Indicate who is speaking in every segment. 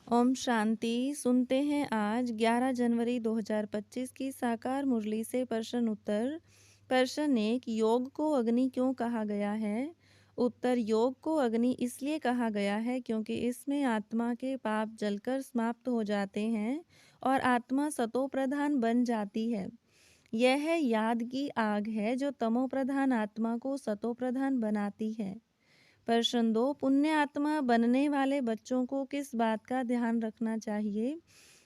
Speaker 1: ओम शांति। सुनते हैं आज 11 जनवरी 2025 की साकार मुरली से प्रश्न उत्तर। प्रश्न 1, योग को अग्नि क्यों कहा गया है? उत्तर, योग को अग्नि इसलिए कहा गया है क्योंकि इसमें आत्मा के पाप जलकर समाप्त हो जाते हैं और आत्मा सतो प्रधान बन जाती है। यह याद की आग है जो तमो प्रधान आत्मा को सतो प्रधान बनाती है। प्रश्न 2, पुण्य आत्मा बनने वाले बच्चों को किस बात का ध्यान रखना चाहिए?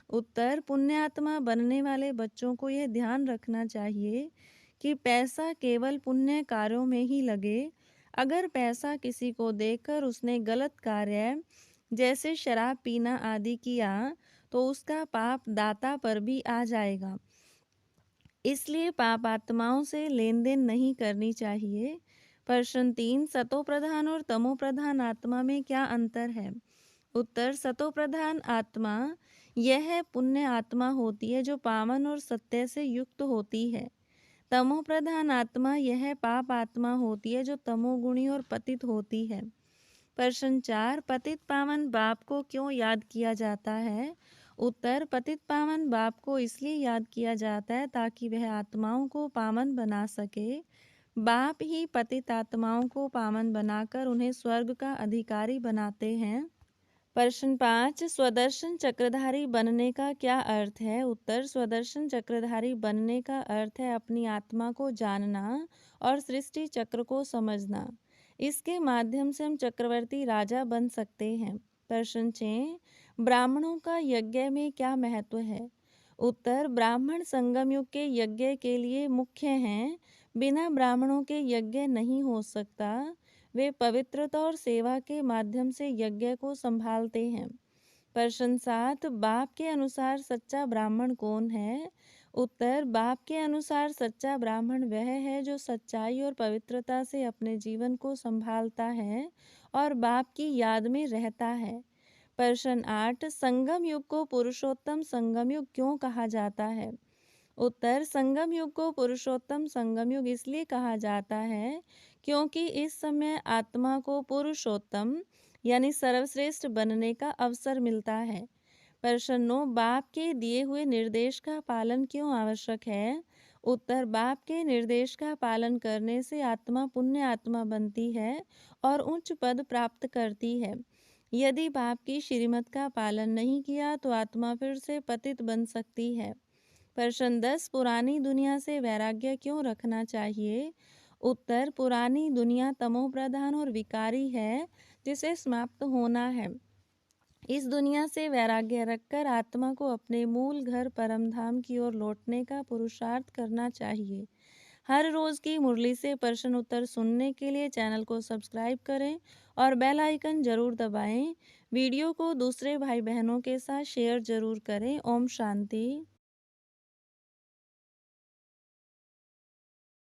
Speaker 1: उत्तर, पुण्य आत्मा बनने वाले बच्चों को यह ध्यान रखना चाहिए कि पैसा केवल पुण्य कार्यों में ही लगे। अगर पैसा किसी को देकर उसने गलत कार्य जैसे शराब पीना आदि किया तो उसका पाप दाता पर भी आ जाएगा। इसलिए पाप आत्माओं से लेन देन नहीं करनी चाहिए। प्रश्न 3, सतो प्रधान और तमो प्रधान आत्मा में क्या अंतर है? उत्तर, सतो प्रधान आत्मा यह पुण्य आत्मा होती है जो पावन और सत्य से युक्त होती है। तमो प्रधान आत्मा यह पाप आत्मा होती है जो तमोगुणी और पतित होती है। प्रश्न 4, पतित पावन बाप को क्यों याद किया जाता है? उत्तर, पतित पावन बाप को इसलिए याद किया जाता है ताकि वह आत्माओं को पावन बना सके। बाप ही पतित आत्माओं को पावन बनाकर उन्हें स्वर्ग का अधिकारी बनाते हैं। प्रश्न 5, स्वदर्शन चक्रधारी बनने का क्या अर्थ है? उत्तर, स्वदर्शन चक्रधारी बनने का अर्थ है अपनी आत्मा को जानना और सृष्टि चक्र को समझना। इसके माध्यम से हम चक्रवर्ती राजा बन सकते हैं। प्रश्न 6, ब्राह्मणों का यज्ञ में क्या महत्व है? उत्तर, ब्राह्मण संगम युग के यज्ञ के लिए मुख्य हैं। बिना ब्राह्मणों के यज्ञ नहीं हो सकता। वे पवित्रता और सेवा के माध्यम से यज्ञ को संभालते हैं। प्रश्न 7, बाप के अनुसार सच्चा ब्राह्मण कौन है? उत्तर, बाप के अनुसार सच्चा ब्राह्मण वह है जो सच्चाई और पवित्रता से अपने जीवन को संभालता है और बाप की याद में रहता है। प्रश्न 8, संगम युग को पुरुषोत्तम संगम युग क्यों कहा जाता है? उत्तर, संगम युग को पुरुषोत्तम संगम युग इसलिए कहा जाता है क्योंकि इस समय आत्मा को पुरुषोत्तम यानी सर्वश्रेष्ठ बनने का अवसर मिलता है। प्रश्न 9, बाप के दिए हुए निर्देश का पालन क्यों आवश्यक है? उत्तर, बाप के निर्देश का पालन करने से आत्मा पुण्य आत्मा बनती है और उच्च पद प्राप्त करती है। यदि बाप की श्रीमत का पालन नहीं किया तो आत्मा फिर से पतित बन सकती है। प्रश्न 10, पुरानी दुनिया से वैराग्य क्यों रखना चाहिए? उत्तर, पुरानी दुनिया तमो प्रधान और विकारी है जिसे समाप्त होना है। इस दुनिया से वैराग्य रखकर आत्मा को अपने मूल घर परम धाम की ओर लौटने का पुरुषार्थ करना चाहिए। हर रोज की मुरली से प्रश्न उत्तर सुनने के लिए चैनल को सब्सक्राइब करें और बेल आइकन जरूर दबाएं। वीडियो को दूसरे भाई बहनों के साथ शेयर जरूर करें। ओम शांति।